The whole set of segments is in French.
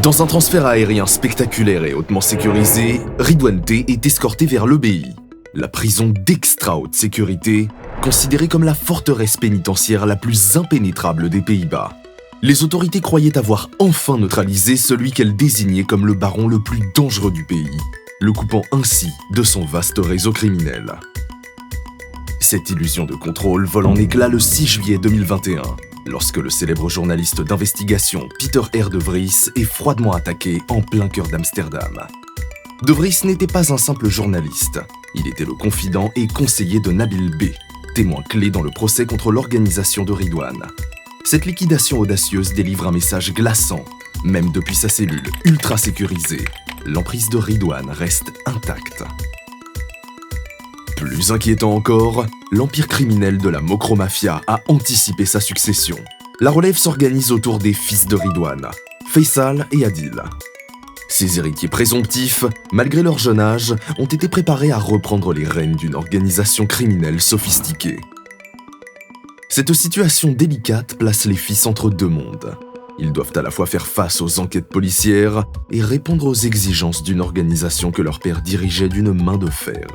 Dans un transfert aérien spectaculaire et hautement sécurisé, Ridouane T est escorté vers l'EBI, la prison d'extra haute sécurité, considérée comme la forteresse pénitentiaire la plus impénétrable des Pays-Bas. Les autorités croyaient avoir enfin neutralisé celui qu'elles désignaient comme le baron le plus dangereux du pays, le coupant ainsi de son vaste réseau criminel. Cette illusion de contrôle vole en éclats le 6 juillet 2021, lorsque le célèbre journaliste d'investigation Peter R. de Vries est froidement attaqué en plein cœur d'Amsterdam. De Vries n'était pas un simple journaliste, il était le confident et conseiller de Nabil B., témoin clé dans le procès contre l'organisation de Ridouane. Cette liquidation audacieuse délivre un message glaçant, même depuis sa cellule ultra sécurisée, l'emprise de Ridouane reste intacte. Plus inquiétant encore, l'empire criminel de la Mokro-Mafia a anticipé sa succession. La relève s'organise autour des fils de Ridouane, Faisal et Adil. Ces héritiers présomptifs, malgré leur jeune âge, ont été préparés à reprendre les rênes d'une organisation criminelle sophistiquée. Cette situation délicate place les fils entre deux mondes. Ils doivent à la fois faire face aux enquêtes policières et répondre aux exigences d'une organisation que leur père dirigeait d'une main de fer.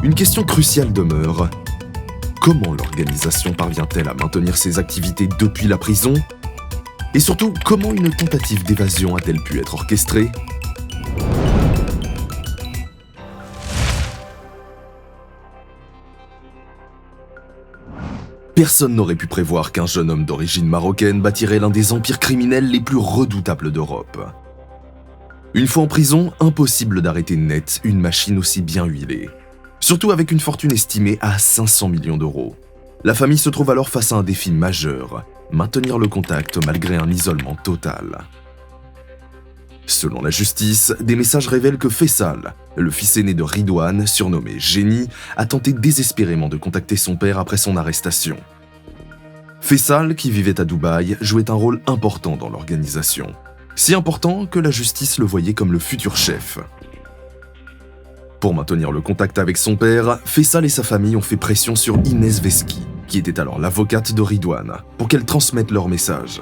Une question cruciale demeure. Comment l'organisation parvient-elle à maintenir ses activités depuis la prison ? Et surtout, comment une tentative d'évasion a-t-elle pu être orchestrée ? Personne n'aurait pu prévoir qu'un jeune homme d'origine marocaine bâtirait l'un des empires criminels les plus redoutables d'Europe. Une fois en prison, impossible d'arrêter net une machine aussi bien huilée. Surtout avec une fortune estimée à 500 millions d'euros. La famille se trouve alors face à un défi majeur, maintenir le contact malgré un isolement total. Selon la justice, des messages révèlent que Faisal, le fils aîné de Ridouane, surnommé Génie, a tenté désespérément de contacter son père après son arrestation. Faisal, qui vivait à Dubaï, jouait un rôle important dans l'organisation. Si important que la justice le voyait comme le futur chef. Pour maintenir le contact avec son père, Faisal et sa famille ont fait pression sur Inès Veski, qui était alors l'avocate de Ridouane, pour qu'elle transmette leur message.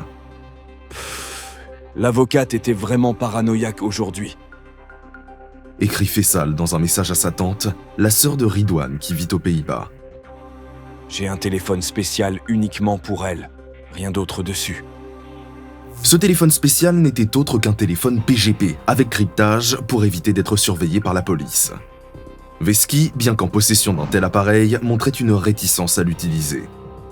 L'avocate était vraiment paranoïaque aujourd'hui. Écrit Faisal dans un message à sa tante, la sœur de Ridouane qui vit aux Pays-Bas. J'ai un téléphone spécial uniquement pour elle, rien d'autre dessus. Ce téléphone spécial n'était autre qu'un téléphone PGP, avec cryptage pour éviter d'être surveillé par la police. Veski, bien qu'en possession d'un tel appareil, montrait une réticence à l'utiliser.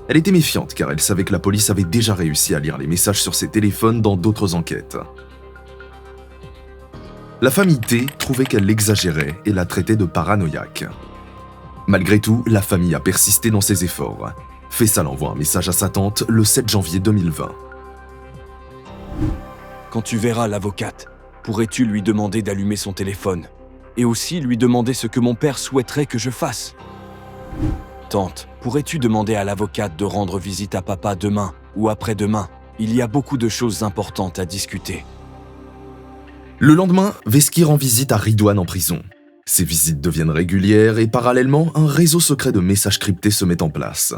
Elle était méfiante car elle savait que la police avait déjà réussi à lire les messages sur ses téléphones dans d'autres enquêtes. La famille T trouvait qu'elle l'exagérait et la traitait de paranoïaque. Malgré tout, la famille a persisté dans ses efforts. Faisal envoie un message à sa tante le 7 janvier 2020. Quand tu verras l'avocate, pourrais-tu lui demander d'allumer son téléphone ? Et aussi lui demander ce que mon père souhaiterait que je fasse ? Tante, pourrais-tu demander à l'avocate de rendre visite à papa demain ou après-demain ? Il y a beaucoup de choses importantes à discuter. Le lendemain, Veski rend visite à Ridouane en prison. Ces visites deviennent régulières et parallèlement, un réseau secret de messages cryptés se met en place.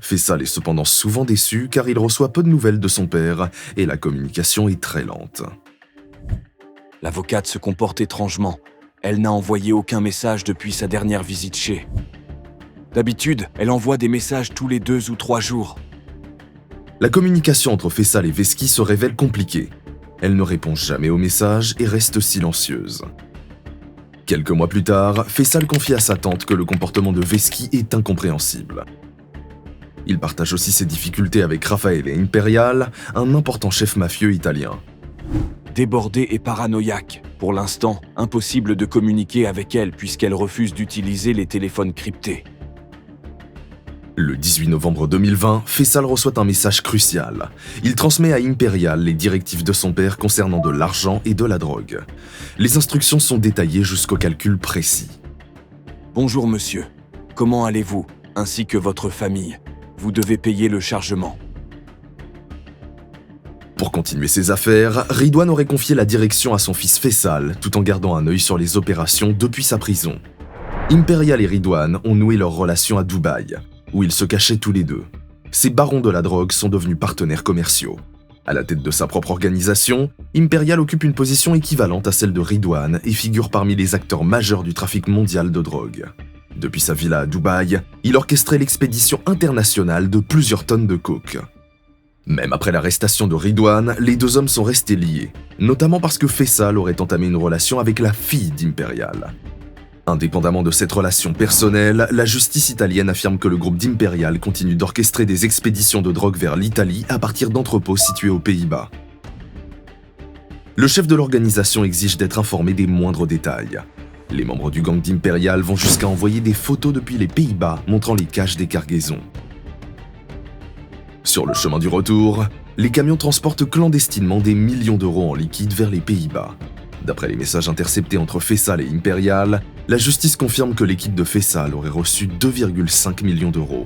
Faisal est cependant souvent déçu car il reçoit peu de nouvelles de son père et la communication est très lente. L'avocate se comporte étrangement. Elle n'a envoyé aucun message depuis sa dernière visite chez. D'habitude, elle envoie des messages tous les 2 ou 3 jours. La communication entre Faisal et Veski se révèle compliquée. Elle ne répond jamais aux messages et reste silencieuse. Quelques mois plus tard, Faisal confie à sa tante que le comportement de Veski est incompréhensible. Il partage aussi ses difficultés avec Raffaele Imperial, un important chef mafieux italien. Débordée et paranoïaque. Pour l'instant, impossible de communiquer avec elle puisqu'elle refuse d'utiliser les téléphones cryptés. Le 18 novembre 2020, Faisal reçoit un message crucial. Il transmet à Imperial les directives de son père concernant de l'argent et de la drogue. Les instructions sont détaillées jusqu'au calcul précis. Bonjour monsieur, comment allez-vous, ainsi que votre famille ? Vous devez payer le chargement. Pour continuer ses affaires, Ridouane aurait confié la direction à son fils Faisal, tout en gardant un œil sur les opérations depuis sa prison. Imperial et Ridouane ont noué leur relation à Dubaï, où ils se cachaient tous les deux. Ces barons de la drogue sont devenus partenaires commerciaux. À la tête de sa propre organisation, Imperial occupe une position équivalente à celle de Ridwan et figure parmi les acteurs majeurs du trafic mondial de drogue. Depuis sa villa à Dubaï, il orchestrait l'expédition internationale de plusieurs tonnes de coke. Même après l'arrestation de Ridwan, les deux hommes sont restés liés, notamment parce que Faisal aurait entamé une relation avec la fille d'Imperial. Indépendamment de cette relation personnelle, la justice italienne affirme que le groupe d'Imperial continue d'orchestrer des expéditions de drogue vers l'Italie à partir d'entrepôts situés aux Pays-Bas. Le chef de l'organisation exige d'être informé des moindres détails. Les membres du gang d'Imperial vont jusqu'à envoyer des photos depuis les Pays-Bas montrant les caches des cargaisons. Sur le chemin du retour, les camions transportent clandestinement des millions d'euros en liquide vers les Pays-Bas. D'après les messages interceptés entre Faisal et Imperial, la justice confirme que l'équipe de Faisal aurait reçu 2,5 millions d'euros.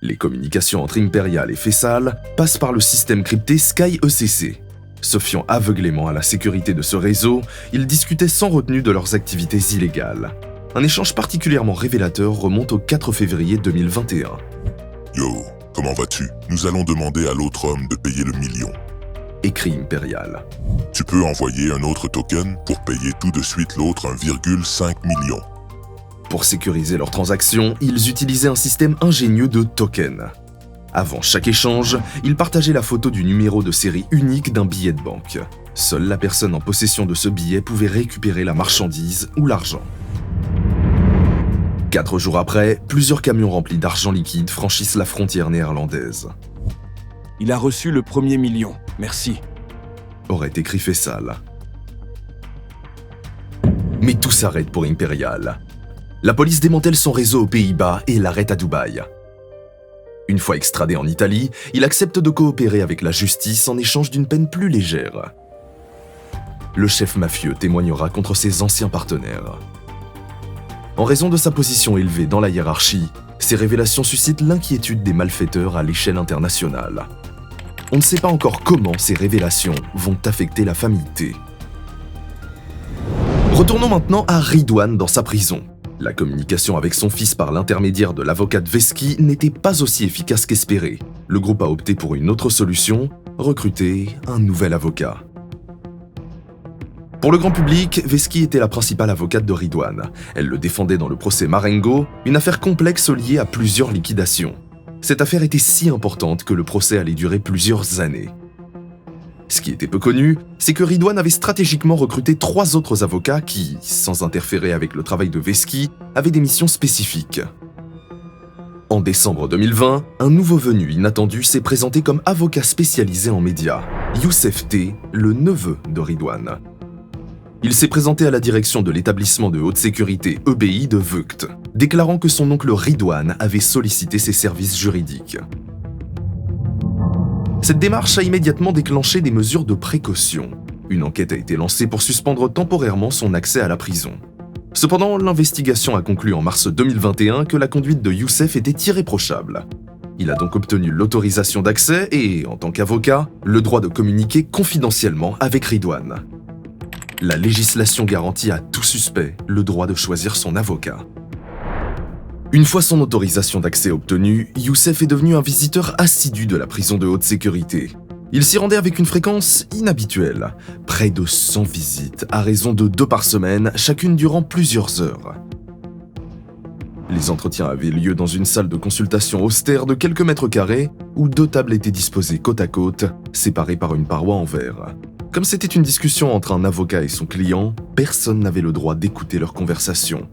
Les communications entre Imperial et Faisal passent par le système crypté Sky ECC. Se fiant aveuglément à la sécurité de ce réseau, ils discutaient sans retenue de leurs activités illégales. Un échange particulièrement révélateur remonte au 4 février 2021. Yo, comment vas-tu? Nous allons demander à l'autre homme de payer le million. Écrit Imperial. Tu peux envoyer un autre token pour payer tout de suite l'autre 1,5 million. Pour sécuriser leurs transactions, ils utilisaient un système ingénieux de tokens. Avant chaque échange, ils partageaient la photo du numéro de série unique d'un billet de banque. Seule la personne en possession de ce billet pouvait récupérer la marchandise ou l'argent. 4 jours après, plusieurs camions remplis d'argent liquide franchissent la frontière néerlandaise. Il a reçu le premier million, merci. Aurait écrit Faisal. Mais tout s'arrête pour Imperial. La police démantèle son réseau aux Pays-Bas et l'arrête à Dubaï. Une fois extradé en Italie, il accepte de coopérer avec la justice en échange d'une peine plus légère. Le chef mafieux témoignera contre ses anciens partenaires. En raison de sa position élevée dans la hiérarchie, ces révélations suscitent l'inquiétude des malfaiteurs à l'échelle internationale. On ne sait pas encore comment ces révélations vont affecter la famille T. Retournons maintenant à Ridwan dans sa prison. La communication avec son fils par l'intermédiaire de l'avocate Veski n'était pas aussi efficace qu'espéré. Le groupe a opté pour une autre solution, recruter un nouvel avocat. Pour le grand public, Veski était la principale avocate de Ridwan. Elle le défendait dans le procès Marengo, une affaire complexe liée à plusieurs liquidations. Cette affaire était si importante que le procès allait durer plusieurs années. Ce qui était peu connu, c'est que Ridwan avait stratégiquement recruté 3 autres avocats qui, sans interférer avec le travail de Veski, avaient des missions spécifiques. En décembre 2020, un nouveau venu inattendu s'est présenté comme avocat spécialisé en médias, Youssef T, le neveu de Ridwan. Il s'est présenté à la direction de l'établissement de haute sécurité EBI de Vught, déclarant que son oncle Ridwan avait sollicité ses services juridiques. Cette démarche a immédiatement déclenché des mesures de précaution. Une enquête a été lancée pour suspendre temporairement son accès à la prison. Cependant, l'investigation a conclu en mars 2021 que la conduite de Youssef était irréprochable. Il a donc obtenu l'autorisation d'accès et, en tant qu'avocat, le droit de communiquer confidentiellement avec Ridwan. La législation garantit à tout suspect le droit de choisir son avocat. Une fois son autorisation d'accès obtenue, Youssef est devenu un visiteur assidu de la prison de haute sécurité. Il s'y rendait avec une fréquence inhabituelle, près de 100 visites, à raison de 2 par semaine, chacune durant plusieurs heures. Les entretiens avaient lieu dans une salle de consultation austère de quelques mètres carrés, où 2 tables étaient disposées côte à côte, séparées par une paroi en verre. Comme c'était une discussion entre un avocat et son client, personne n'avait le droit d'écouter leur conversation.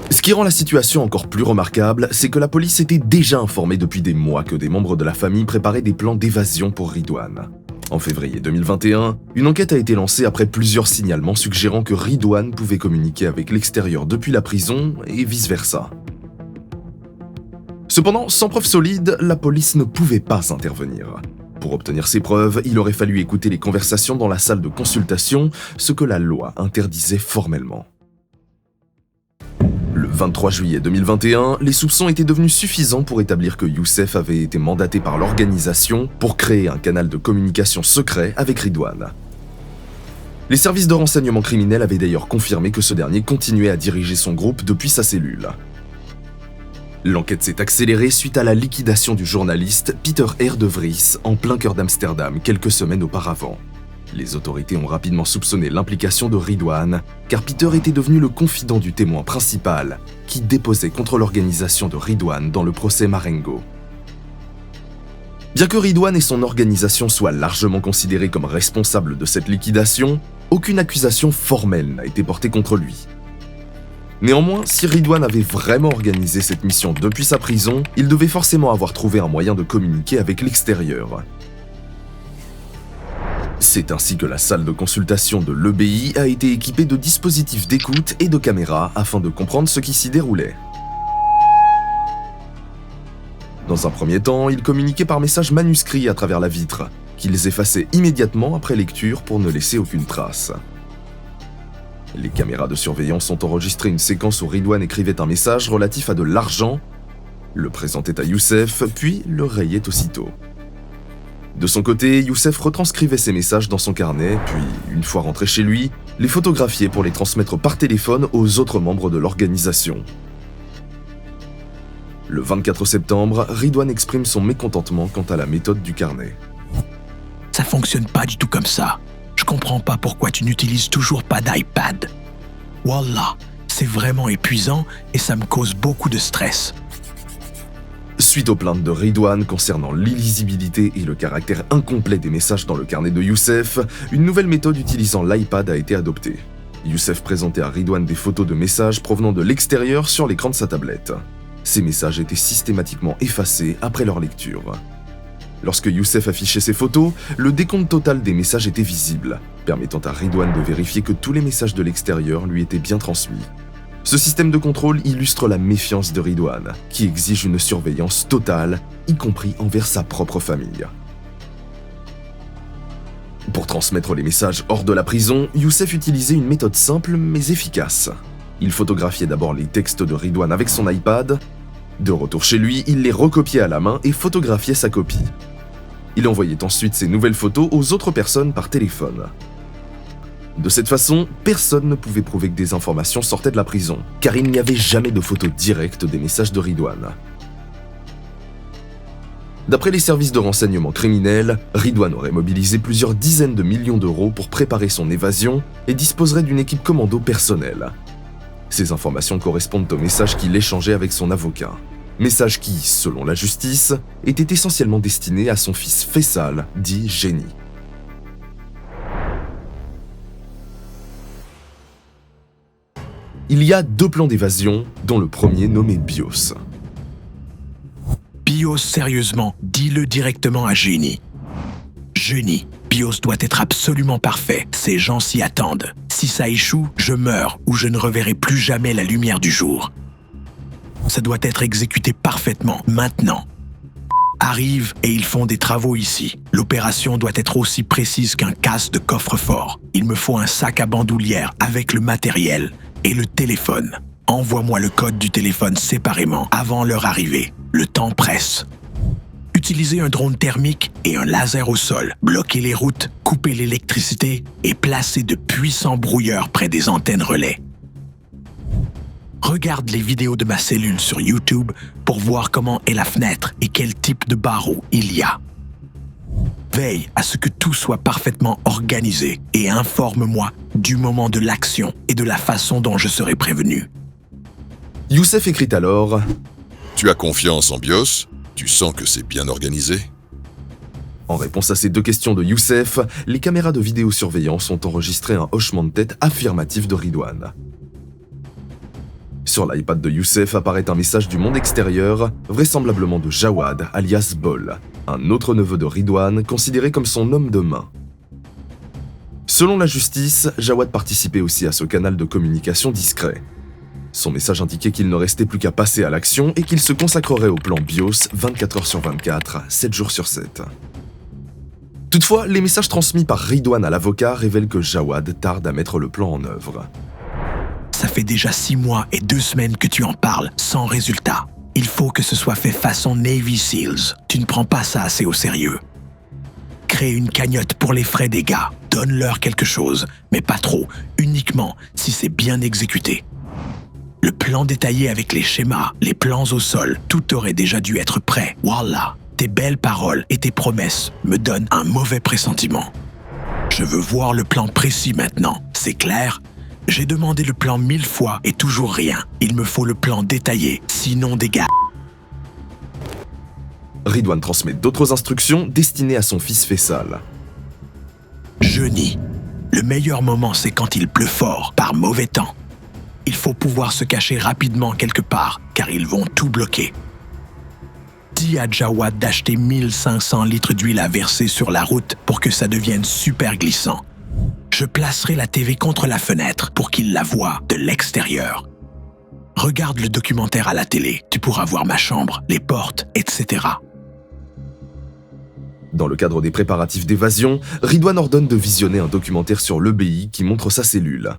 Ce qui rend la situation encore plus remarquable, c'est que la police était déjà informée depuis des mois que des membres de la famille préparaient des plans d'évasion pour Ridwan. En février 2021, une enquête a été lancée après plusieurs signalements suggérant que Ridwan pouvait communiquer avec l'extérieur depuis la prison et vice-versa. Cependant, sans preuves solides, la police ne pouvait pas intervenir. Pour obtenir ces preuves, il aurait fallu écouter les conversations dans la salle de consultation, ce que la loi interdisait formellement. Le 23 juillet 2021, les soupçons étaient devenus suffisants pour établir que Youssef avait été mandaté par l'organisation pour créer un canal de communication secret avec Ridwan. Les services de renseignement criminel avaient d'ailleurs confirmé que ce dernier continuait à diriger son groupe depuis sa cellule. L'enquête s'est accélérée suite à la liquidation du journaliste Peter R. de Vries en plein cœur d'Amsterdam quelques semaines auparavant. Les autorités ont rapidement soupçonné l'implication de Ridwan, car Peter était devenu le confident du témoin principal qui déposait contre l'organisation de Ridwan dans le procès Marengo. Bien que Ridwan et son organisation soient largement considérés comme responsables de cette liquidation, aucune accusation formelle n'a été portée contre lui. Néanmoins, si Ridwan avait vraiment organisé cette mission depuis sa prison, il devait forcément avoir trouvé un moyen de communiquer avec l'extérieur. C'est ainsi que la salle de consultation de l'EBI a été équipée de dispositifs d'écoute et de caméras afin de comprendre ce qui s'y déroulait. Dans un premier temps, ils communiquaient par message manuscrit à travers la vitre, qu'ils effaçaient immédiatement après lecture pour ne laisser aucune trace. Les caméras de surveillance ont enregistré une séquence où Ridwan écrivait un message relatif à de l'argent, le présentait à Youssef, puis le rayait aussitôt. De son côté, Youssef retranscrivait ses messages dans son carnet, puis, une fois rentré chez lui, les photographiait pour les transmettre par téléphone aux autres membres de l'organisation. Le 24 septembre, Ridwan exprime son mécontentement quant à la méthode du carnet. « Ça fonctionne pas du tout comme ça. Je comprends pas pourquoi tu n'utilises toujours pas d'iPad. Wallah, c'est vraiment épuisant et ça me cause beaucoup de stress. » Suite aux plaintes de Ridwan concernant l'illisibilité et le caractère incomplet des messages dans le carnet de Youssef, une nouvelle méthode utilisant l'iPad a été adoptée. Youssef présentait à Ridwan des photos de messages provenant de l'extérieur sur l'écran de sa tablette. Ces messages étaient systématiquement effacés après leur lecture. Lorsque Youssef affichait ces photos, le décompte total des messages était visible, permettant à Ridwan de vérifier que tous les messages de l'extérieur lui étaient bien transmis. Ce système de contrôle illustre la méfiance de Ridwan, qui exige une surveillance totale, y compris envers sa propre famille. Pour transmettre les messages hors de la prison, Youssef utilisait une méthode simple mais efficace. Il photographiait d'abord les textes de Ridwan avec son iPad. De retour chez lui, il les recopiait à la main et photographiait sa copie. Il envoyait ensuite ces nouvelles photos aux autres personnes par téléphone. De cette façon, personne ne pouvait prouver que des informations sortaient de la prison, car il n'y avait jamais de photos directes des messages de Ridwan. D'après les services de renseignement criminels, Ridwan aurait mobilisé plusieurs dizaines de millions d'euros pour préparer son évasion et disposerait d'une équipe commando personnelle. Ces informations correspondent aux messages qu'il échangeait avec son avocat. Messages qui, selon la justice, étaient essentiellement destinés à son fils Faisal, dit Génie. Il y a deux plans d'évasion, dont le premier nommé BIOS. BIOS, sérieusement, dis-le directement à Génie. Génie, BIOS doit être absolument parfait, ces gens s'y attendent. Si ça échoue, je meurs ou je ne reverrai plus jamais la lumière du jour. Ça doit être exécuté parfaitement, maintenant. Arrivent et ils font des travaux ici. L'opération doit être aussi précise qu'un casse de coffre-fort. Il me faut un sac à bandoulière avec le matériel et le téléphone. Envoie-moi le code du téléphone séparément avant leur arrivée. Le temps presse. Utilisez un drone thermique et un laser au sol. Bloquez les routes, coupez l'électricité et placez de puissants brouilleurs près des antennes relais. Regarde les vidéos de ma cellule sur YouTube pour voir comment est la fenêtre et quel type de barreaux il y a. Veille à ce que tout soit parfaitement organisé et informe-moi du moment de l'action et de la façon dont je serai prévenu. Youssef écrit alors « Tu as confiance en BIOS ? Tu sens que c'est bien organisé ?» En réponse à ces deux questions de Youssef, les caméras de vidéosurveillance ont enregistré un hochement de tête affirmatif de Ridwan. Sur l'iPad de Youssef apparaît un message du monde extérieur, vraisemblablement de Jawad, alias Bol, un autre neveu de Ridwan, considéré comme son homme de main. Selon la justice, Jawad participait aussi à ce canal de communication discret. Son message indiquait qu'il ne restait plus qu'à passer à l'action et qu'il se consacrerait au plan BIOS 24 heures sur 24, 7 jours sur 7. Toutefois, les messages transmis par Ridwan à l'avocat révèlent que Jawad tarde à mettre le plan en œuvre. Ça fait déjà 6 mois et 2 semaines que tu en parles, sans résultat. Il faut que ce soit fait façon Navy Seals. Tu ne prends pas ça assez au sérieux. Crée une cagnotte pour les frais des gars. Donne-leur quelque chose, mais pas trop, uniquement si c'est bien exécuté. Le plan détaillé avec les schémas, les plans au sol, tout aurait déjà dû être prêt. Wallah, tes belles paroles et tes promesses me donnent un mauvais pressentiment. Je veux voir le plan précis maintenant, c'est clair? J'ai demandé le plan 1000 fois et toujours rien. Il me faut le plan détaillé, sinon des gars. Ridwan transmet d'autres instructions destinées à son fils Faisal. Jeudi. Le meilleur moment, c'est quand il pleut fort, par mauvais temps. Il faut pouvoir se cacher rapidement quelque part, car ils vont tout bloquer. Dis à Jawad d'acheter 1500 litres d'huile à verser sur la route pour que ça devienne super glissant. Je placerai la TV contre la fenêtre pour qu'il la voie de l'extérieur. Regarde le documentaire à la télé, tu pourras voir ma chambre, les portes, etc. Dans le cadre des préparatifs d'évasion, Ridwan ordonne de visionner un documentaire sur l'EBI qui montre sa cellule.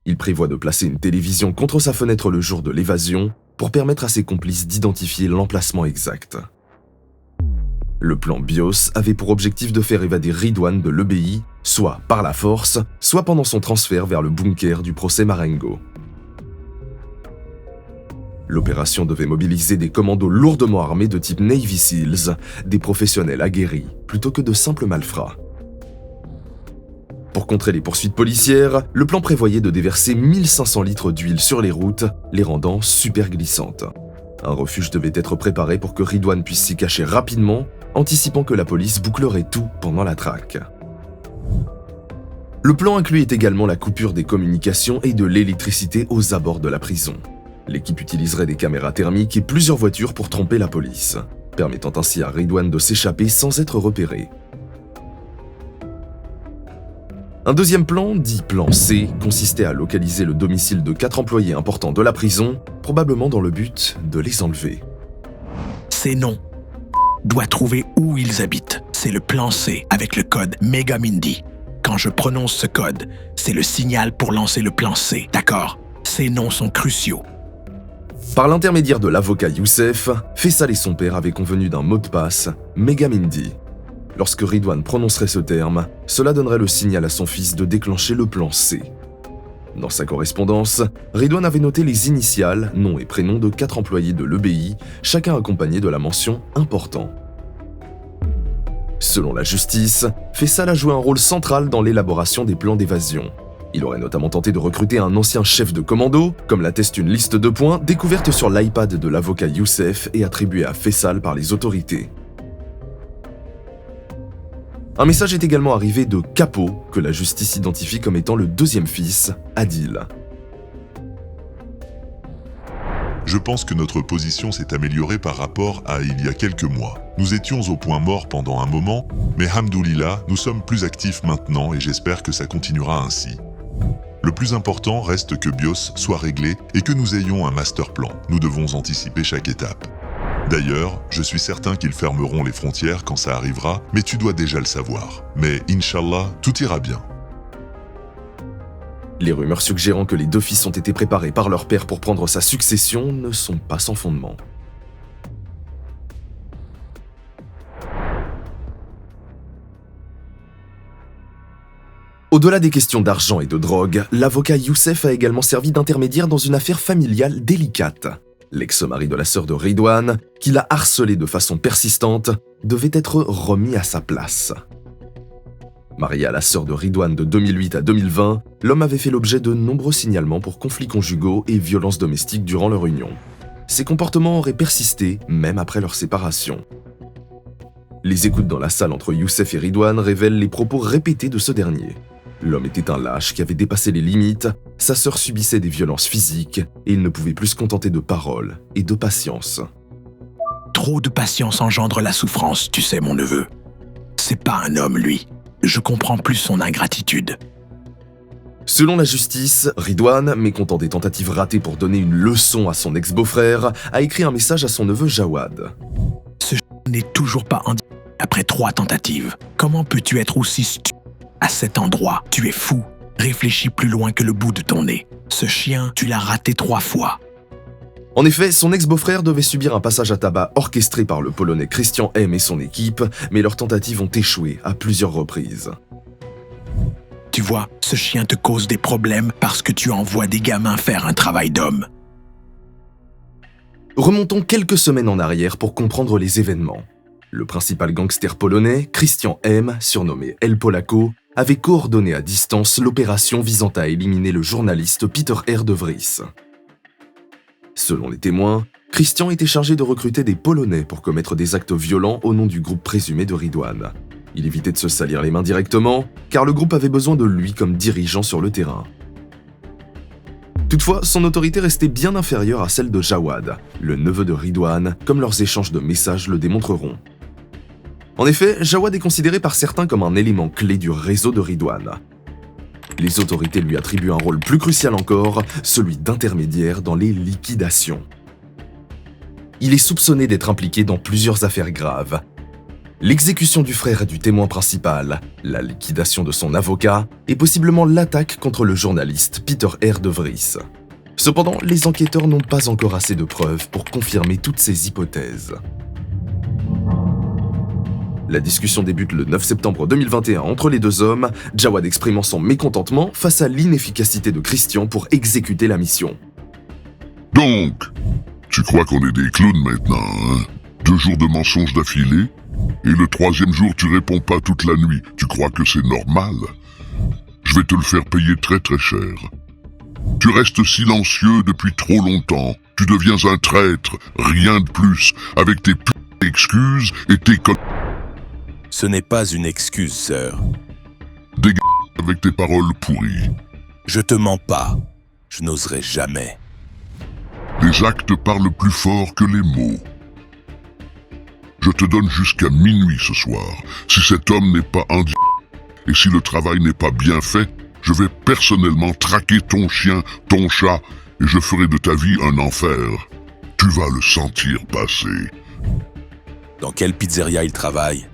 Il prévoit de placer une télévision contre sa fenêtre le jour de l'évasion pour permettre à ses complices d'identifier l'emplacement exact. Le plan BIOS avait pour objectif de faire évader Ridwan de l'EBI, soit par la force, soit pendant son transfert vers le bunker du procès Marengo. L'opération devait mobiliser des commandos lourdement armés de type Navy Seals, des professionnels aguerris, plutôt que de simples malfrats. Pour contrer les poursuites policières, le plan prévoyait de déverser 1500 litres d'huile sur les routes, les rendant super glissantes. Un refuge devait être préparé pour que Ridwan puisse s'y cacher rapidement, anticipant que la police bouclerait tout pendant la traque. Le plan incluait également la coupure des communications et de l'électricité aux abords de la prison. L'équipe utiliserait des caméras thermiques et plusieurs voitures pour tromper la police, permettant ainsi à Ridwan de s'échapper sans être repéré. Un deuxième plan, dit plan C, consistait à localiser le domicile de 4 employés importants de la prison, probablement dans le but de les enlever. C'est non. Doit trouver où ils habitent. C'est le plan C avec le code Megamindi. Quand je prononce ce code, c'est le signal pour lancer le plan C, d'accord? Ces noms sont cruciaux. Par l'intermédiaire de l'avocat Youssef, Faisal et son père avaient convenu d'un mot de passe, Megamindi. Lorsque Ridwan prononcerait ce terme, cela donnerait le signal à son fils de déclencher le plan C. Dans sa correspondance, Ridwan avait noté les initiales, nom et prénom de 4 employés de l'EBI, chacun accompagné de la mention « important ». Selon la justice, Faisal a joué un rôle central dans l'élaboration des plans d'évasion. Il aurait notamment tenté de recruter un ancien chef de commando, comme l'atteste une liste de points découverte sur l'iPad de l'avocat Youssef et attribuée à Faisal par les autorités. Un message est également arrivé de Capo, que la justice identifie comme étant le deuxième fils, Adil. Je pense que notre position s'est améliorée par rapport à il y a quelques mois. Nous étions au point mort pendant un moment, mais hamdoulillah, nous sommes plus actifs maintenant et j'espère que ça continuera ainsi. Le plus important reste que BIOS soit réglé et que nous ayons un master plan. Nous devons anticiper chaque étape. D'ailleurs, je suis certain qu'ils fermeront les frontières quand ça arrivera, mais tu dois déjà le savoir. Mais Inch'Allah, tout ira bien. Les rumeurs suggérant que les 2 fils ont été préparés par leur père pour prendre sa succession ne sont pas sans fondement. Au-delà des questions d'argent et de drogue, l'avocat Youssef a également servi d'intermédiaire dans une affaire familiale délicate. L'ex-mari de la sœur de Ridwan, qui l'a harcelé de façon persistante, devait être remis à sa place. Marié à la sœur de Ridwan de 2008 à 2020, l'homme avait fait l'objet de nombreux signalements pour conflits conjugaux et violences domestiques durant leur union. Ces comportements auraient persisté même après leur séparation. Les écoutes dans la salle entre Youssef et Ridwan révèlent les propos répétés de ce dernier. L'homme était un lâche qui avait dépassé les limites, sa sœur subissait des violences physiques et il ne pouvait plus se contenter de paroles et de patience. Trop de patience engendre la souffrance, tu sais mon neveu. C'est pas un homme, lui. Je comprends plus son ingratitude. Selon la justice, Ridwan, mécontent des tentatives ratées pour donner une leçon à son ex-beau-frère, a écrit un message à son neveu Jawad. Ce n'est toujours pas indiqué après 3 tentatives. Comment peux-tu être aussi stupide à cet endroit? Tu es fou. Réfléchis plus loin que le bout de ton nez. Ce chien, tu l'as raté 3 fois. En effet, son ex-beau-frère devait subir un passage à tabac orchestré par le Polonais Christian M et son équipe, mais leurs tentatives ont échoué à plusieurs reprises. Tu vois, ce chien te cause des problèmes parce que tu envoies des gamins faire un travail d'homme. » Remontons quelques semaines en arrière pour comprendre les événements. Le principal gangster polonais, Christian M., surnommé El Polako, avait coordonné à distance l'opération visant à éliminer le journaliste Peter R. de Vries. Selon les témoins, Christian était chargé de recruter des Polonais pour commettre des actes violents au nom du groupe présumé de Ridwan. Il évitait de se salir les mains directement, car le groupe avait besoin de lui comme dirigeant sur le terrain. Toutefois, son autorité restait bien inférieure à celle de Jawad, le neveu de Ridwan, comme leurs échanges de messages le démontreront. En effet, Jawad est considéré par certains comme un élément clé du réseau de Ridwan. Les autorités lui attribuent un rôle plus crucial encore, celui d'intermédiaire dans les liquidations. Il est soupçonné d'être impliqué dans plusieurs affaires graves. L'exécution du frère du témoin principal, la liquidation de son avocat et possiblement l'attaque contre le journaliste Peter R. de Vries. Cependant, les enquêteurs n'ont pas encore assez de preuves pour confirmer toutes ces hypothèses. La discussion débute le 9 septembre 2021 entre les deux hommes, Jawad exprimant son mécontentement face à l'inefficacité de Christian pour exécuter la mission. Donc, tu crois qu'on est des clowns maintenant, hein? 2 jours de mensonges d'affilée, et le 3e jour tu réponds pas toute la nuit. Tu crois que c'est normal? Je vais te le faire payer très très cher. Tu restes silencieux depuis trop longtemps. Tu deviens un traître, rien de plus, avec tes excuses et tes Ce n'est pas une excuse, sœur. Dégage avec tes paroles pourries. Je te mens pas. Je n'oserai jamais. Les actes parlent plus fort que les mots. Je te donne jusqu'à minuit ce soir. Si cet homme n'est pas et si le travail n'est pas bien fait, je vais personnellement traquer ton chien, ton chat, et je ferai de ta vie un enfer. Tu vas le sentir passer. Dans quelle pizzeria il travaille?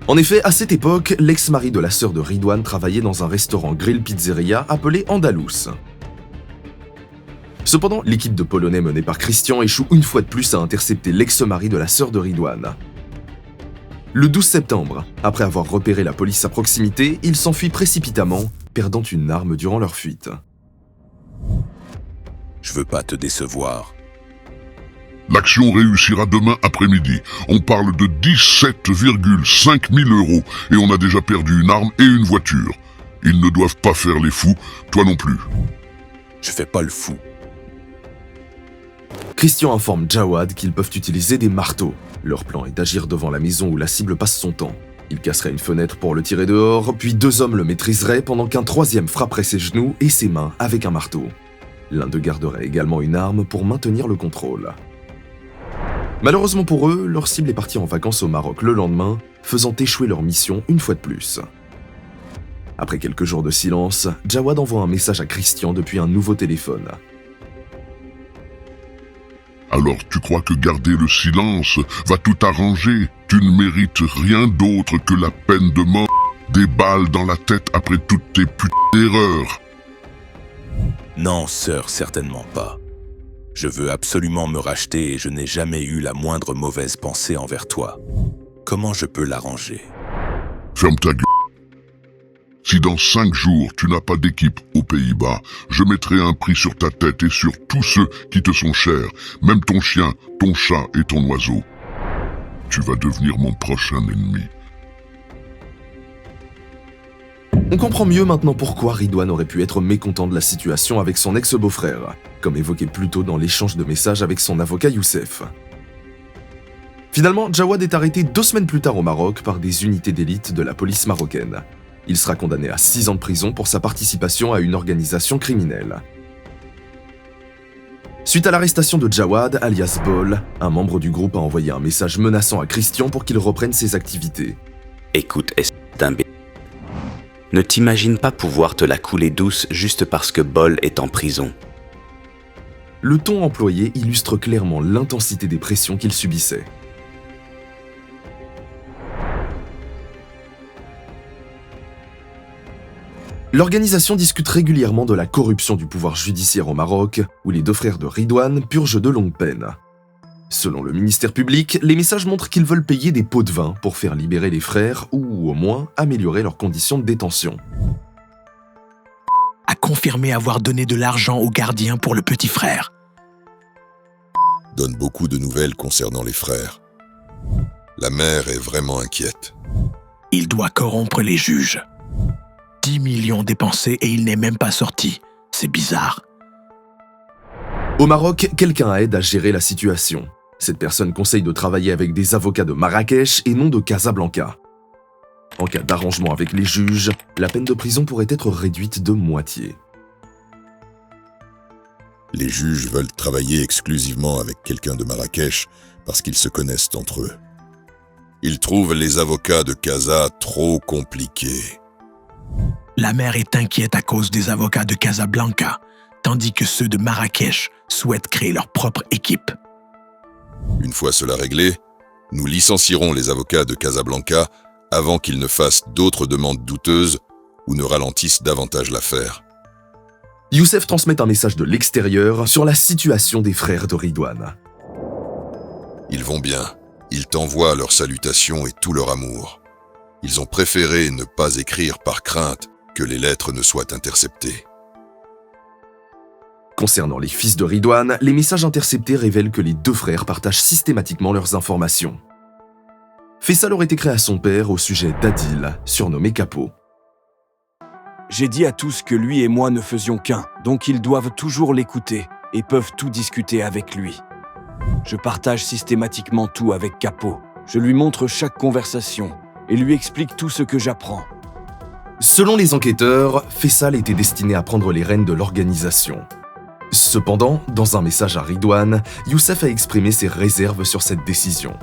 En effet, à cette époque, l'ex-mari de la sœur de Ridwan travaillait dans un restaurant grill pizzeria appelé Andalous. Cependant, l'équipe de Polonais menée par Christian échoue une fois de plus à intercepter l'ex-mari de la sœur de Ridwan. Le 12 septembre, après avoir repéré la police à proximité, ils s'enfuient précipitamment, perdant une arme durant leur fuite. Je veux pas te décevoir. L'action réussira demain après-midi. On parle de 17,5 000 € et on a déjà perdu une arme et une voiture. Ils ne doivent pas faire les fous, toi non plus. Je fais pas le fou. Christian informe Jawad qu'ils peuvent utiliser des marteaux. Leur plan est d'agir devant la maison où la cible passe son temps. Il casserait une fenêtre pour le tirer dehors, puis 2 hommes le maîtriseraient pendant qu'un 3e frapperait ses genoux et ses mains avec un marteau. L'un d'eux garderait également une arme pour maintenir le contrôle. Malheureusement pour eux, leur cible est partie en vacances au Maroc le lendemain, faisant échouer leur mission une fois de plus. Après quelques jours de silence, Jawad envoie un message à Christian depuis un nouveau téléphone. Alors tu crois que garder le silence va tout arranger? Tu ne mérites rien d'autre que la peine de mort, des balles dans la tête après toutes tes erreurs. Non, sœur, certainement pas. Je veux absolument me racheter et je n'ai jamais eu la moindre mauvaise pensée envers toi. Comment je peux l'arranger? Ferme ta gueule. Si dans 5 jours tu n'as pas d'équipe aux Pays-Bas, je mettrai un prix sur ta tête et sur tous ceux qui te sont chers, même ton chien, ton chat et ton oiseau. Tu vas devenir mon prochain ennemi. On comprend mieux maintenant pourquoi Ridwan aurait pu être mécontent de la situation avec son ex-beau-frère, comme évoqué plus tôt dans l'échange de messages avec son avocat Youssef. Finalement, Jawad est arrêté 2 semaines plus tard au Maroc par des unités d'élite de la police marocaine. Il sera condamné à 6 ans de prison pour sa participation à une organisation criminelle. Suite à l'arrestation de Jawad, alias Bol, un membre du groupe a envoyé un message menaçant à Christian pour qu'il reprenne ses activités. Écoute, ne t'imagine pas pouvoir te la couler douce juste parce que Bol est en prison. Le ton employé illustre clairement l'intensité des pressions qu'il subissait. L'organisation discute régulièrement de la corruption du pouvoir judiciaire au Maroc, où les 2 frères de Ridwan purgent de longues peines. Selon le ministère public, les messages montrent qu'ils veulent payer des pots de vin pour faire libérer les frères ou au moins améliorer leurs conditions de détention. A confirmé avoir donné de l'argent au gardien pour le petit frère. Donne beaucoup de nouvelles concernant les frères. La mère est vraiment inquiète. Il doit corrompre les juges. 10 millions dépensés et il n'est même pas sorti. C'est bizarre. Au Maroc, quelqu'un aide à gérer la situation. Cette personne conseille de travailler avec des avocats de Marrakech et non de Casablanca. En cas d'arrangement avec les juges, la peine de prison pourrait être réduite de moitié. Les juges veulent travailler exclusivement avec quelqu'un de Marrakech parce qu'ils se connaissent entre eux. Ils trouvent les avocats de Casa trop compliqués. La mère est inquiète à cause des avocats de Casablanca, tandis que ceux de Marrakech souhaitent créer leur propre équipe. Une fois cela réglé, nous licencierons les avocats de Casablanca avant qu'ils ne fassent d'autres demandes douteuses ou ne ralentissent davantage l'affaire. Youssef transmet un message de l'extérieur sur la situation des frères de Ridwan. Ils vont bien. Ils t'envoient leurs salutations et tout leur amour. Ils ont préféré ne pas écrire par crainte que les lettres ne soient interceptées. Concernant les fils de Ridwan, les messages interceptés révèlent que les deux frères partagent systématiquement leurs informations. Faisal aurait écrit à son père au sujet d'Adil, surnommé Capot. J'ai dit à tous que lui et moi ne faisions qu'un, donc ils doivent toujours l'écouter et peuvent tout discuter avec lui. Je partage systématiquement tout avec Capot. Je lui montre chaque conversation et lui explique tout ce que j'apprends. Selon les enquêteurs, Faisal était destiné à prendre les rênes de l'organisation. Cependant, dans un message à Ridwan, Youssef a exprimé ses réserves sur cette décision.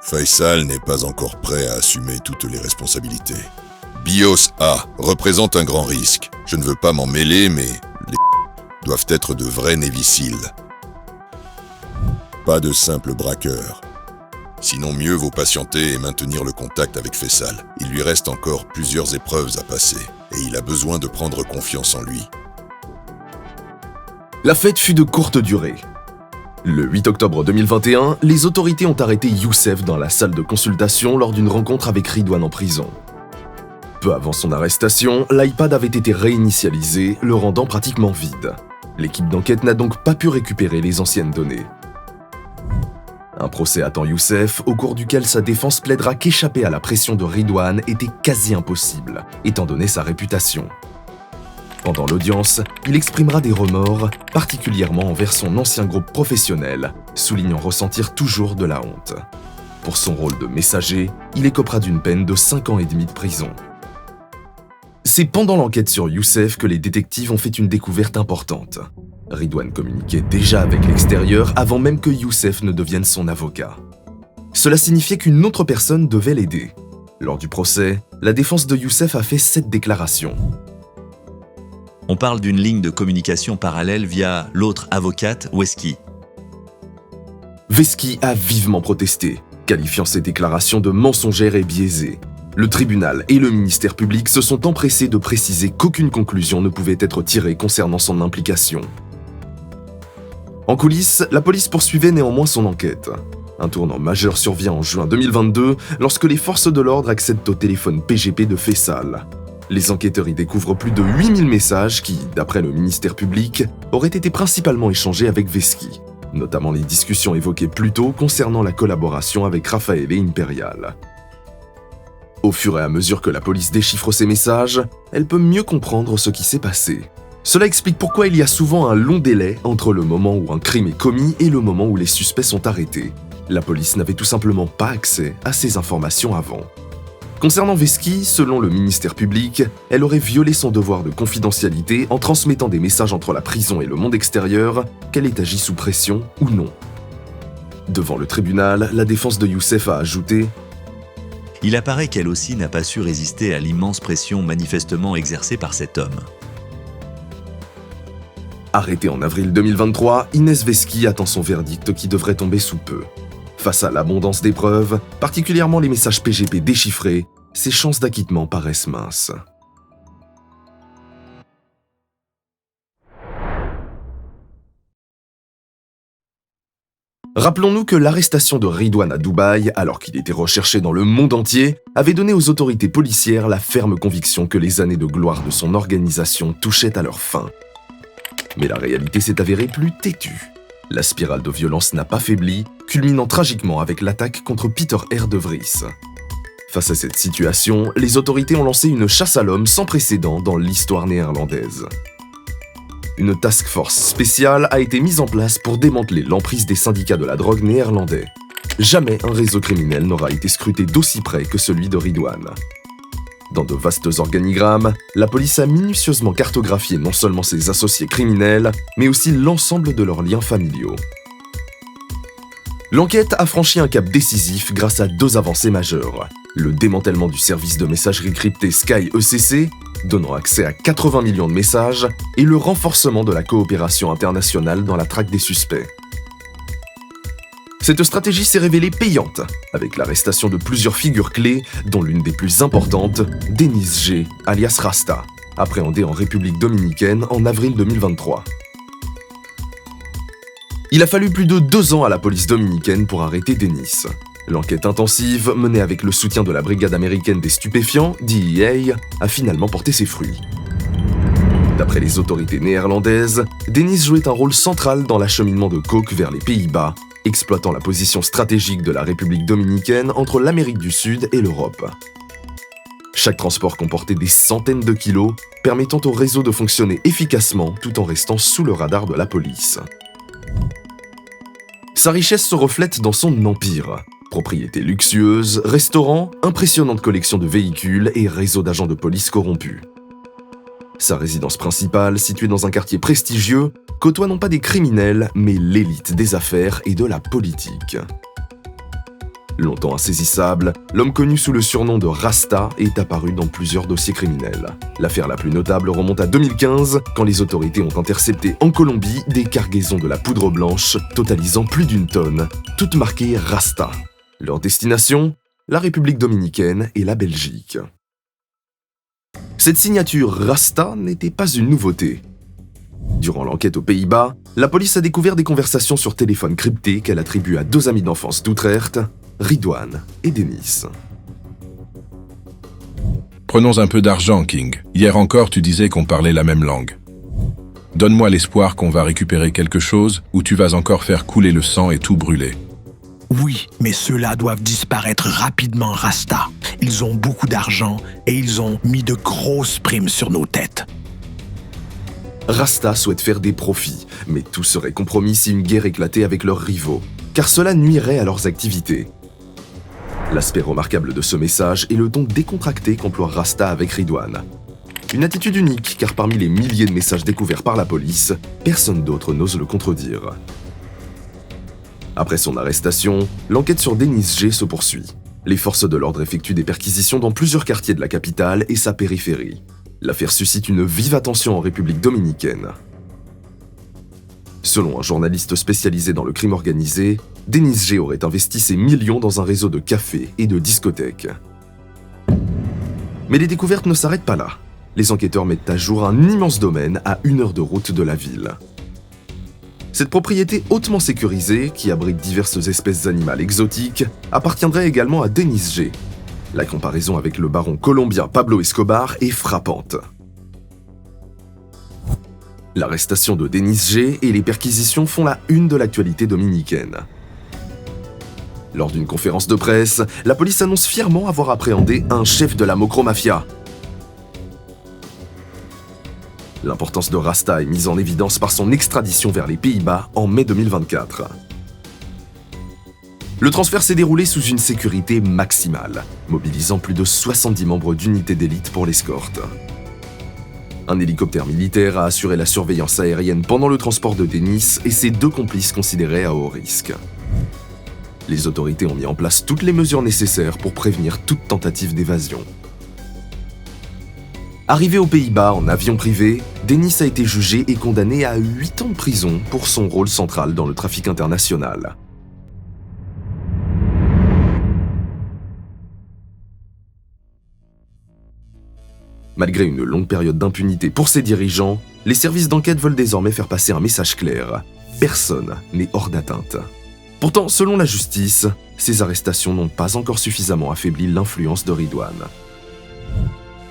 Faisal n'est pas encore prêt à assumer toutes les responsabilités. BIOS A représente un grand risque. Je ne veux pas m'en mêler, mais les doivent être de vrais Navy Seals. Pas de simples braqueurs. Sinon, mieux vaut patienter et maintenir le contact avec Faisal. Il lui reste encore plusieurs épreuves à passer, et il a besoin de prendre confiance en lui. La fête fut de courte durée. Le 8 octobre 2021, les autorités ont arrêté Youssef dans la salle de consultation lors d'une rencontre avec Ridwan en prison. Peu avant son arrestation, l'iPad avait été réinitialisé, le rendant pratiquement vide. L'équipe d'enquête n'a donc pas pu récupérer les anciennes données. Un procès attend Youssef, au cours duquel sa défense plaidera qu'échapper à la pression de Ridwan était quasi impossible, étant donné sa réputation. Pendant l'audience, il exprimera des remords, particulièrement envers son ancien groupe professionnel, soulignant ressentir toujours de la honte. Pour son rôle de messager, il écopera d'une peine de 5 ans et demi de prison. C'est pendant l'enquête sur Youssef que les détectives ont fait une découverte importante. Ridwan communiquait déjà avec l'extérieur avant même que Youssef ne devienne son avocat. Cela signifiait qu'une autre personne devait l'aider. Lors du procès, la défense de Youssef a fait 7 déclarations. On parle d'une ligne de communication parallèle via l'autre avocate, Wesky. Wesky a vivement protesté, qualifiant ces déclarations de mensongères et biaisées. Le tribunal et le ministère public se sont empressés de préciser qu'aucune conclusion ne pouvait être tirée concernant son implication. En coulisses, la police poursuivait néanmoins son enquête. Un tournant majeur survient en juin 2022 lorsque les forces de l'ordre accèdent au téléphone PGP de Faisal. Les enquêteurs y découvrent plus de 8000 messages qui, d'après le ministère public, auraient été principalement échangés avec Wesky, notamment les discussions évoquées plus tôt concernant la collaboration avec Raphaël et Imperial. Au fur et à mesure que la police déchiffre ces messages, elle peut mieux comprendre ce qui s'est passé. Cela explique pourquoi il y a souvent un long délai entre le moment où un crime est commis et le moment où les suspects sont arrêtés. La police n'avait tout simplement pas accès à ces informations avant. Concernant Wesky, selon le ministère public, elle aurait violé son devoir de confidentialité en transmettant des messages entre la prison et le monde extérieur, qu'elle ait agi sous pression ou non. Devant le tribunal, la défense de Youssef a ajouté « Il apparaît qu'elle aussi n'a pas su résister à l'immense pression manifestement exercée par cet homme. » Arrêtée en avril 2023, Inès Wesky attend son verdict qui devrait tomber sous peu. Face à l'abondance des preuves, particulièrement les messages PGP déchiffrés, ses chances d'acquittement paraissent minces. Rappelons-nous que l'arrestation de Ridwan à Dubaï, alors qu'il était recherché dans le monde entier, avait donné aux autorités policières la ferme conviction que les années de gloire de son organisation touchaient à leur fin. Mais la réalité s'est avérée plus têtue. La spirale de violence n'a pas faibli, culminant tragiquement avec l'attaque contre Peter R. de Vries. Face à cette situation, les autorités ont lancé une chasse à l'homme sans précédent dans l'histoire néerlandaise. Une task force spéciale a été mise en place pour démanteler l'emprise des syndicats de la drogue néerlandais. Jamais un réseau criminel n'aura été scruté d'aussi près que celui de Ridwan. Dans de vastes organigrammes, la police a minutieusement cartographié non seulement ses associés criminels, mais aussi l'ensemble de leurs liens familiaux. L'enquête a franchi un cap décisif grâce à 2 avancées majeures. Le démantèlement du service de messagerie crypté Sky ECC, donnant accès à 80 millions de messages, et le renforcement de la coopération internationale dans la traque des suspects. Cette stratégie s'est révélée payante, avec l'arrestation de plusieurs figures clés, dont l'une des plus importantes, Denis G, alias Rasta, appréhendé en République dominicaine en avril 2023. Il a fallu plus de 2 ans à la police dominicaine pour arrêter Denis. L'enquête intensive, menée avec le soutien de la Brigade américaine des stupéfiants, DEA, a finalement porté ses fruits. D'après les autorités néerlandaises, Denis jouait un rôle central dans l'acheminement de coke vers les Pays-Bas, exploitant la position stratégique de la République dominicaine entre l'Amérique du Sud et l'Europe. Chaque transport comportait des centaines de kilos, permettant au réseau de fonctionner efficacement tout en restant sous le radar de la police. Sa richesse se reflète dans son empire. Propriétés luxueuses, restaurants, impressionnante collection de véhicules et réseau d'agents de police corrompus. Sa résidence principale, située dans un quartier prestigieux, côtoie non pas des criminels, mais l'élite des affaires et de la politique. Longtemps insaisissable, l'homme connu sous le surnom de Rasta est apparu dans plusieurs dossiers criminels. L'affaire la plus notable remonte à 2015, quand les autorités ont intercepté en Colombie des cargaisons de la poudre blanche totalisant plus d'1 tonne, toutes marquées Rasta. Leur destination, la République dominicaine et la Belgique. Cette signature Rasta n'était pas une nouveauté. Durant l'enquête aux Pays-Bas, la police a découvert des conversations sur téléphone crypté qu'elle attribue à 2 amis d'enfance d'Utrecht, Ridwan et Denis. Prenons un peu d'argent, King. Hier encore, tu disais qu'on parlait la même langue. Donne-moi l'espoir qu'on va récupérer quelque chose ou tu vas encore faire couler le sang et tout brûler. Oui, mais ceux-là doivent disparaître rapidement, Rasta. Ils ont beaucoup d'argent et ils ont mis de grosses primes sur nos têtes. Rasta souhaite faire des profits, mais tout serait compromis si une guerre éclatait avec leurs rivaux, car cela nuirait à leurs activités. L'aspect remarquable de ce message est le ton décontracté qu'emploie Rasta avec Ridwan. Une attitude unique, car parmi les milliers de messages découverts par la police, personne d'autre n'ose le contredire. Après son arrestation, l'enquête sur Denis G se poursuit. Les forces de l'ordre effectuent des perquisitions dans plusieurs quartiers de la capitale et sa périphérie. L'affaire suscite une vive attention en République dominicaine. Selon un journaliste spécialisé dans le crime organisé, Denis G aurait investi ses millions dans un réseau de cafés et de discothèques. Mais les découvertes ne s'arrêtent pas là. Les enquêteurs mettent à jour un immense domaine à 1 heure de route de la ville. Cette propriété hautement sécurisée, qui abrite diverses espèces animales exotiques, appartiendrait également à Denis G. La comparaison avec le baron colombien Pablo Escobar est frappante. L'arrestation de Denis G et les perquisitions font la une de l'actualité dominicaine. Lors d'une conférence de presse, la police annonce fièrement avoir appréhendé un chef de la Mocro-Mafia. L'importance de Rasta est mise en évidence par son extradition vers les Pays-Bas en mai 2024. Le transfert s'est déroulé sous une sécurité maximale, mobilisant plus de 70 membres d'unités d'élite pour l'escorte. Un hélicoptère militaire a assuré la surveillance aérienne pendant le transport de Denis et ses 2 complices considérés à haut risque. Les autorités ont mis en place toutes les mesures nécessaires pour prévenir toute tentative d'évasion. Arrivé aux Pays-Bas en avion privé, Denis a été jugé et condamné à 8 ans de prison pour son rôle central dans le trafic international. Malgré une longue période d'impunité pour ses dirigeants, les services d'enquête veulent désormais faire passer un message clair. Personne n'est hors d'atteinte. Pourtant, selon la justice, ces arrestations n'ont pas encore suffisamment affaibli l'influence de Ridwan.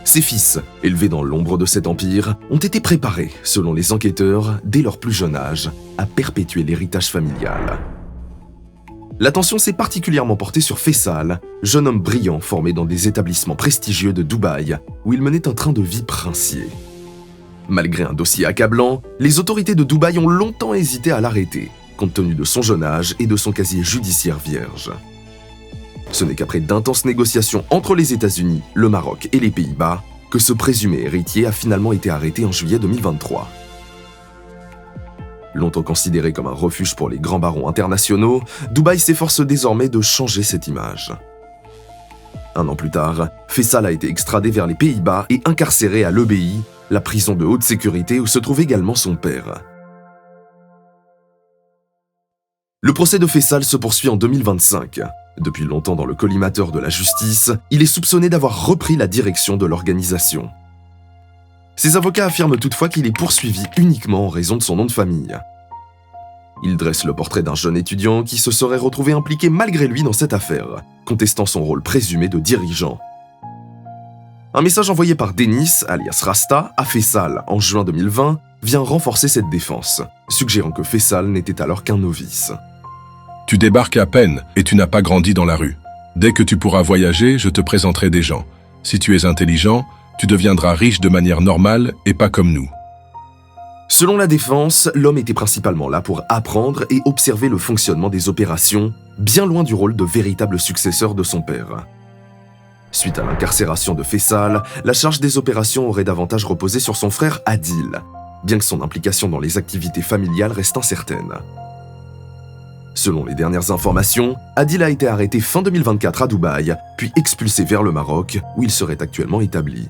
Ses fils, élevés dans l'ombre de cet empire, ont été préparés, selon les enquêteurs, dès leur plus jeune âge, à perpétuer l'héritage familial. L'attention s'est particulièrement portée sur Faisal, jeune homme brillant formé dans des établissements prestigieux de Dubaï, où il menait un train de vie princier. Malgré un dossier accablant, les autorités de Dubaï ont longtemps hésité à l'arrêter, compte tenu de son jeune âge et de son casier judiciaire vierge. Ce n'est qu'après d'intenses négociations entre les États-Unis, le Maroc et les Pays-Bas que ce présumé héritier a finalement été arrêté en juillet 2023. Longtemps considéré comme un refuge pour les grands barons internationaux, Dubaï s'efforce désormais de changer cette image. Un an plus tard, Faisal a été extradé vers les Pays-Bas et incarcéré à l'EBI, la prison de haute sécurité où se trouve également son père. Le procès de Faisal se poursuit en 2025. Depuis longtemps dans le collimateur de la justice, il est soupçonné d'avoir repris la direction de l'organisation. Ses avocats affirment toutefois qu'il est poursuivi uniquement en raison de son nom de famille. Ils dressent le portrait d'un jeune étudiant qui se serait retrouvé impliqué malgré lui dans cette affaire, contestant son rôle présumé de dirigeant. Un message envoyé par Denis, alias Rasta, à Faisal en juin 2020 vient renforcer cette défense, suggérant que Faisal n'était alors qu'un novice. Tu débarques à peine et tu n'as pas grandi dans la rue. Dès que tu pourras voyager, je te présenterai des gens. Si tu es intelligent, tu deviendras riche de manière normale et pas comme nous. Selon la défense, l'homme était principalement là pour apprendre et observer le fonctionnement des opérations, bien loin du rôle de véritable successeur de son père. Suite à l'incarcération de Faisal, la charge des opérations aurait davantage reposé sur son frère Adil, bien que son implication dans les activités familiales reste incertaine. Selon les dernières informations, Adil a été arrêté fin 2024 à Dubaï, puis expulsé vers le Maroc, où il serait actuellement établi.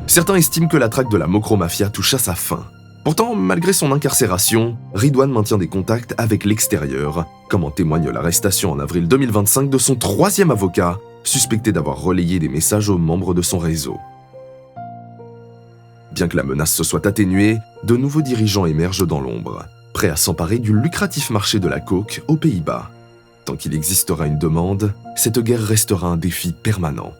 Certains estiment que la traque de la Mocro-Mafia touche à sa fin. Pourtant, malgré son incarcération, Ridwan maintient des contacts avec l'extérieur, comme en témoigne l'arrestation en avril 2025 de son troisième avocat, suspecté d'avoir relayé des messages aux membres de son réseau. Bien que la menace se soit atténuée, de nouveaux dirigeants émergent dans l'ombre, prêts à s'emparer du lucratif marché de la coke aux Pays-Bas. Tant qu'il existera une demande, cette guerre restera un défi permanent.